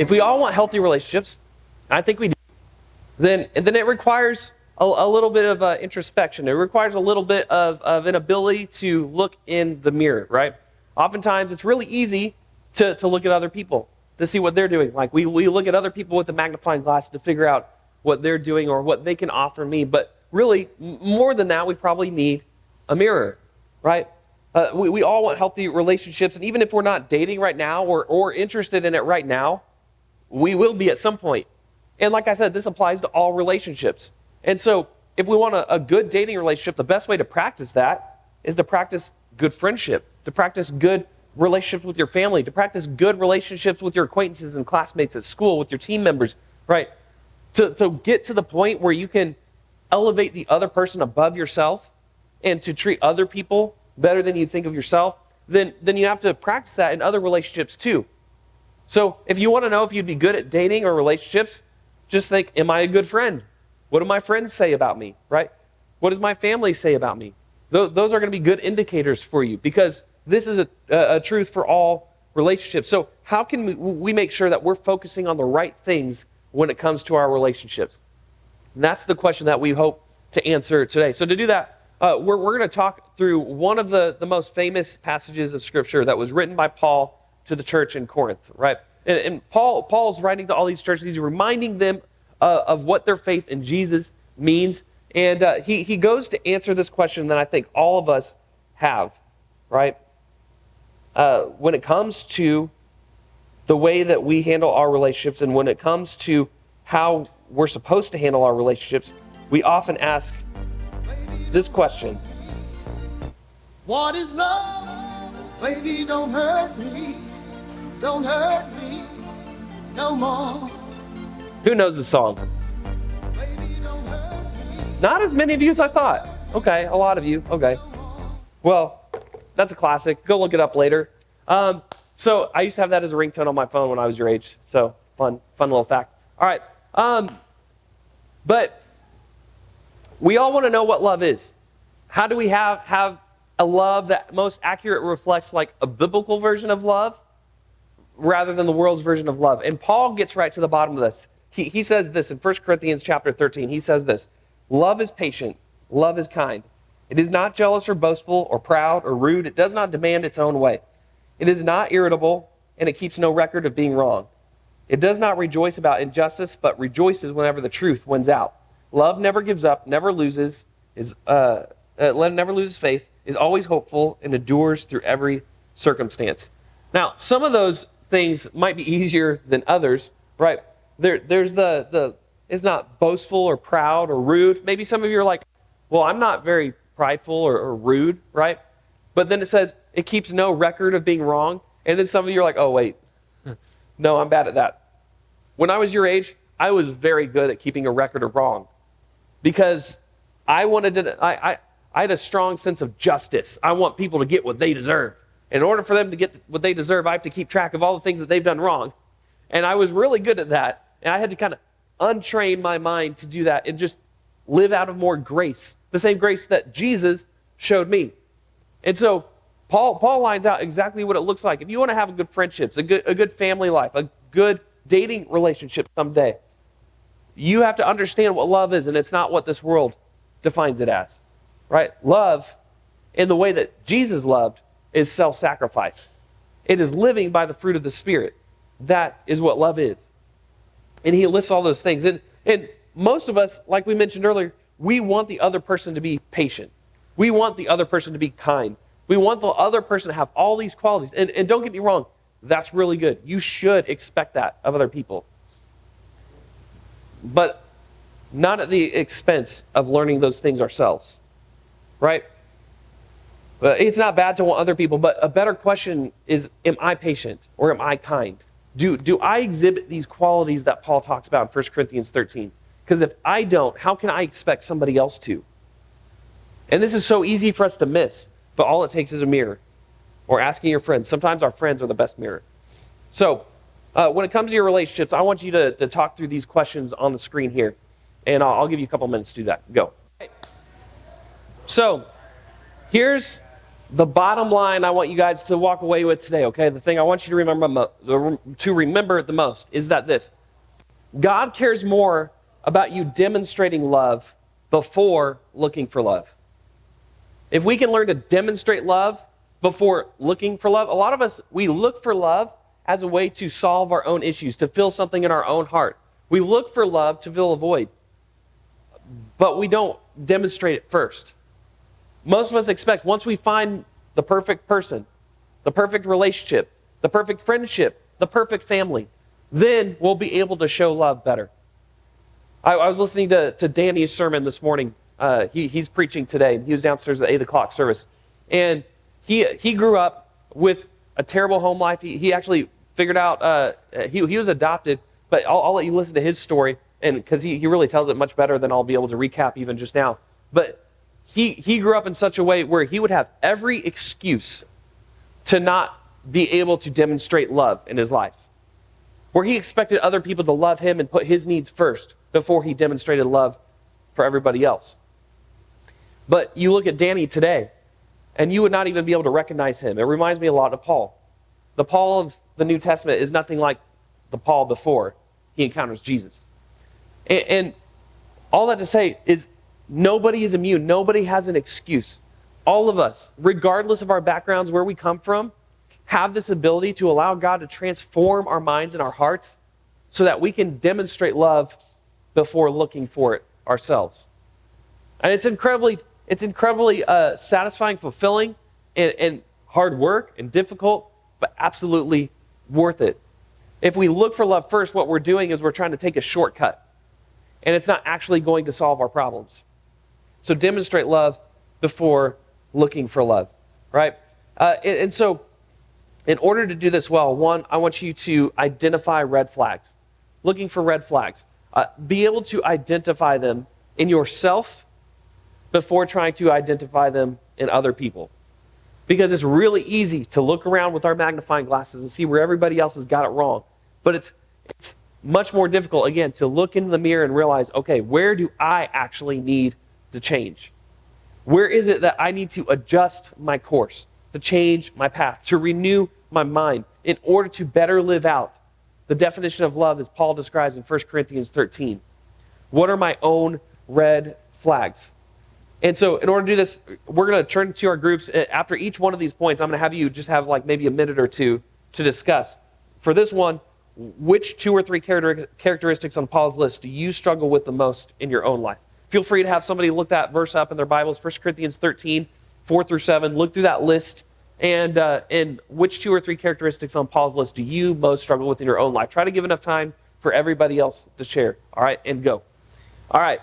if we all want healthy relationships, I think we do, then it requires a little bit of introspection. It requires a little bit of an ability to look in the mirror, right? Oftentimes, it's really easy to look at other people, to see what they're doing. Like we look at other people with a magnifying glass to figure out what they're doing or what they can offer me. But really, more than that, we probably need a mirror, right? We all want healthy relationships, and even if we're not dating right now or interested in it right now, we will be at some point. And like I said, this applies to all relationships. And so if we want a good dating relationship, the best way to practice that is to practice good friendship, to practice good relationships with your family, to practice good relationships with your acquaintances and classmates at school, with your team members, right? To get to the point where you can elevate the other person above yourself and to treat other people better than you think of yourself, then you have to practice that in other relationships too. So if you want to know if you'd be good at dating or relationships, just think, am I a good friend? What do my friends say about me, right? What does my family say about me? Those are going to be good indicators for you, because this is a truth for all relationships. So how can we make sure that we're focusing on the right things when it comes to our relationships? And that's the question that we hope to answer today. So to do that, we're going to talk through one of the most famous passages of Scripture that was written by Paul to the church in Corinth, right? And Paul's writing to all these churches. He's reminding them of what their faith in Jesus means. And he goes to answer this question that I think all of us have, right? When it comes to the way that we handle our relationships, and when it comes to how we're supposed to handle our relationships, we often ask this question. What is love? Baby, don't hurt me. Don't hurt me no more. Who knows the song? Baby, don't hurt me. Not as many of you as I thought. Okay, a lot of you. Okay. Well, that's a classic. Go look it up later. So I used to have that as a ringtone on my phone when I was your age. So fun little fact. All right. But we all want to know what love is. How do we have a love that most accurately reflects like a biblical version of love rather than the world's version of love? And Paul gets right to the bottom of this. He says this in 1 Corinthians chapter 13. He says this: love is patient. Love is kind. It is not jealous or boastful or proud or rude. It does not demand its own way. It is not irritable, and it keeps no record of being wrong. It does not rejoice about injustice, but rejoices whenever the truth wins out. Love never gives up, never loses, never loses faith, is always hopeful, and endures through every circumstance. Now, some of those things might be easier than others, right? There's the it's not boastful or proud or rude. Maybe some of you are like, well, I'm not very prideful or rude, right? But then it says it keeps no record of being wrong. And then some of you are like, oh, wait, no, I'm bad at that. When I was your age, I was very good at keeping a record of wrong, because I had a strong sense of justice. I want people to get what they deserve. In order for them to get what they deserve, I have to keep track of all the things that they've done wrong. And I was really good at that. And I had to kind of untrain my mind to do that and just live out of more grace, the same grace that Jesus showed me. And so Paul lines out exactly what it looks like. If you want to have a good friendships, a good family life, a good dating relationship someday, you have to understand what love is, and it's not what this world defines it as, right? Love, in the way that Jesus loved, is self-sacrifice. It is living by the fruit of the Spirit. That is what love is. And he lists all those things. And most of us, like we mentioned earlier, we want the other person to be patient. We want the other person to be kind. We want the other person to have all these qualities. And don't get me wrong, that's really good. You should expect that of other people. But not at the expense of learning those things ourselves, right? It's not bad to want other people, but a better question is, am I patient or am I kind? Do I exhibit these qualities that Paul talks about in 1 Corinthians 13? Because if I don't, how can I expect somebody else to? And this is so easy for us to miss, but all it takes is a mirror or asking your friends. Sometimes our friends are the best mirror. So when it comes to your relationships, I want you to talk through these questions on the screen here, and I'll give you a couple minutes to do that. Go. So here's The bottom line I want you guys to walk away with today, okay? The thing I want you to remember the most is that this: God cares more about you demonstrating love before looking for love. If we can learn to demonstrate love before looking for love, a lot of us, we look for love as a way to solve our own issues, to fill something in our own heart. We look for love to fill a void, but we don't demonstrate it first. Most of us expect once we find the perfect person, the perfect relationship, the perfect friendship, the perfect family, then we'll be able to show love better. I was listening to Danny's sermon this morning. He's preaching today. He was downstairs at the 8 o'clock service. And he grew up with a terrible home life. He actually figured out, he was adopted, but I'll let you listen to his story, and because he really tells it much better than I'll be able to recap even just now. But he grew up in such a way where he would have every excuse to not be able to demonstrate love in his life, where he expected other people to love him and put his needs first before he demonstrated love for everybody else. But you look at Danny today, and you would not even be able to recognize him. It reminds me a lot of Paul. The Paul of the New Testament is nothing like the Paul before he encounters Jesus. And all that to say is nobody is immune. Nobody has an excuse. All of us, regardless of our backgrounds, where we come from, have this ability to allow God to transform our minds and our hearts so that we can demonstrate love before looking for it ourselves. And it's incredibly satisfying, fulfilling, and hard work and difficult, but absolutely worth it. If we look for love first, what we're doing is we're trying to take a shortcut, and it's not actually going to solve our problems. So demonstrate love before looking for love, right? And so in order to do this well, one, I want you to identify red flags. Looking for red flags. Be able to identify them in yourself before trying to identify them in other people. Because it's really easy to look around with our magnifying glasses and see where everybody else has got it wrong. But it's much more difficult, again, to look into the mirror and realize, okay, where do I actually need to change? Where is it that I need to adjust my course, to change my path, to renew my mind in order to better live out the definition of love as Paul describes in 1 Corinthians 13? What are my own red flags? And so in order to do this, we're going to turn to our groups. After each one of these points, I'm going to have you just have like maybe a minute or two to discuss. For this one, which 2 or 3 characteristics on Paul's list do you struggle with the most in your own life? Feel free to have somebody look that verse up in their Bibles, 1 Corinthians 13, 4 through 7. Look through that list, and which 2 or 3 characteristics on Paul's list do you most struggle with in your own life? Try to give enough time for everybody else to share, all right, and go. All right,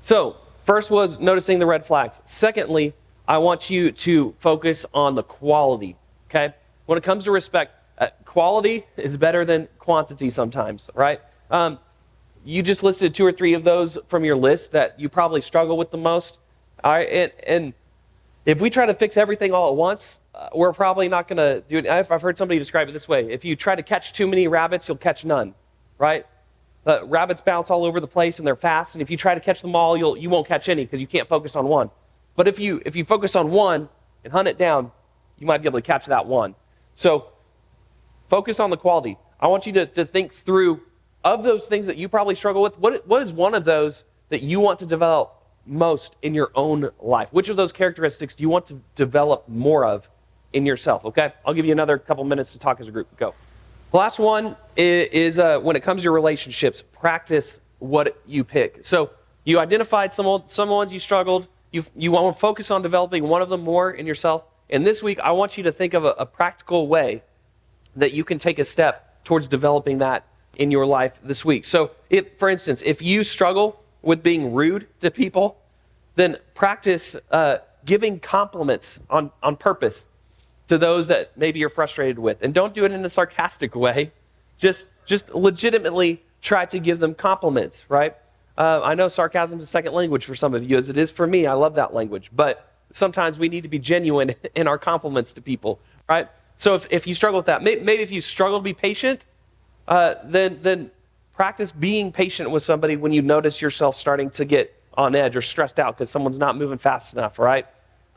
so first was noticing the red flags. Secondly, I want you to focus on the quality, okay? When it comes to respect, quality is better than quantity sometimes, right? You just listed 2 or 3 of those from your list that you probably struggle with the most. All right, and if we try to fix everything all at once, we're probably not going to do it. I've heard somebody describe it this way. If you try to catch too many rabbits, you'll catch none, right? Rabbits bounce all over the place and they're fast, and if you try to catch them all, you won't catch any because you can't focus on one. But if you focus on one and hunt it down, you might be able to catch that one. So focus on the quality. I want you to think through, of those things that you probably struggle with, what is one of those that you want to develop most in your own life? Which of those characteristics do you want to develop more of in yourself, okay? I'll give you another couple minutes to talk as a group. Go. The last one is when it comes to your relationships, practice what you pick. So you identified some ones you struggled. You want to focus on developing one of them more in yourself. And this week, I want you to think of a practical way that you can take a step towards developing that in your life this week. So, for instance, if you struggle with being rude to people, then practice giving compliments on purpose to those that maybe you're frustrated with. And don't do it in a sarcastic way. Just legitimately try to give them compliments, right? I know sarcasm is a second language for some of you, as it is for me. I love that language. But sometimes we need to be genuine in our compliments to people, right? So if you struggle with that, maybe if you struggle to be patient, then practice being patient with somebody when you notice yourself starting to get on edge or stressed out because someone's not moving fast enough, right?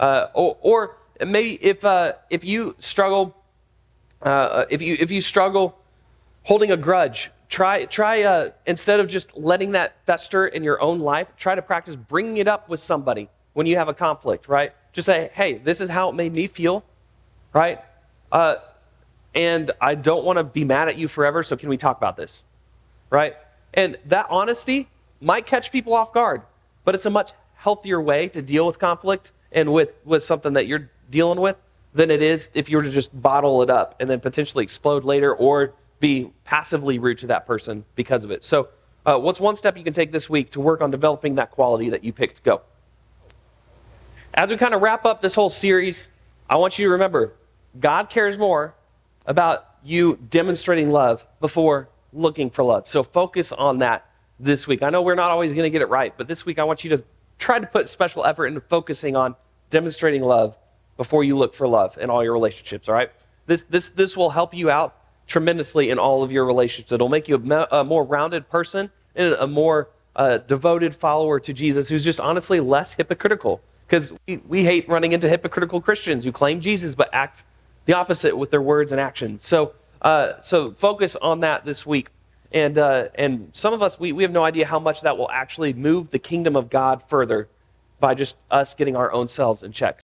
Or maybe if you struggle, if you struggle holding a grudge, try instead of just letting that fester in your own life, try to practice bringing it up with somebody when you have a conflict, right? Just say, hey, this is how it made me feel, right? And I don't want to be mad at you forever, so can we talk about this, right? And that honesty might catch people off guard, but it's a much healthier way to deal with conflict and with something that you're dealing with than it is if you were to just bottle it up and then potentially explode later or be passively rude to that person because of it. So what's one step you can take this week to work on developing that quality that you picked? Go. As we kind of wrap up this whole series, I want you to remember, God cares more about you demonstrating love before looking for love. So focus on that this week. I know we're not always going to get it right, but this week I want you to try to put special effort into focusing on demonstrating love before you look for love in all your relationships, all right? This will help you out tremendously in all of your relationships. It'll make you a more rounded person and a more devoted follower to Jesus who's just honestly less hypocritical. Because we hate running into hypocritical Christians who claim Jesus but act the opposite with their words and actions. So focus on that this week. And some of us, we have no idea how much that will actually move the kingdom of God further by just us getting our own selves in check.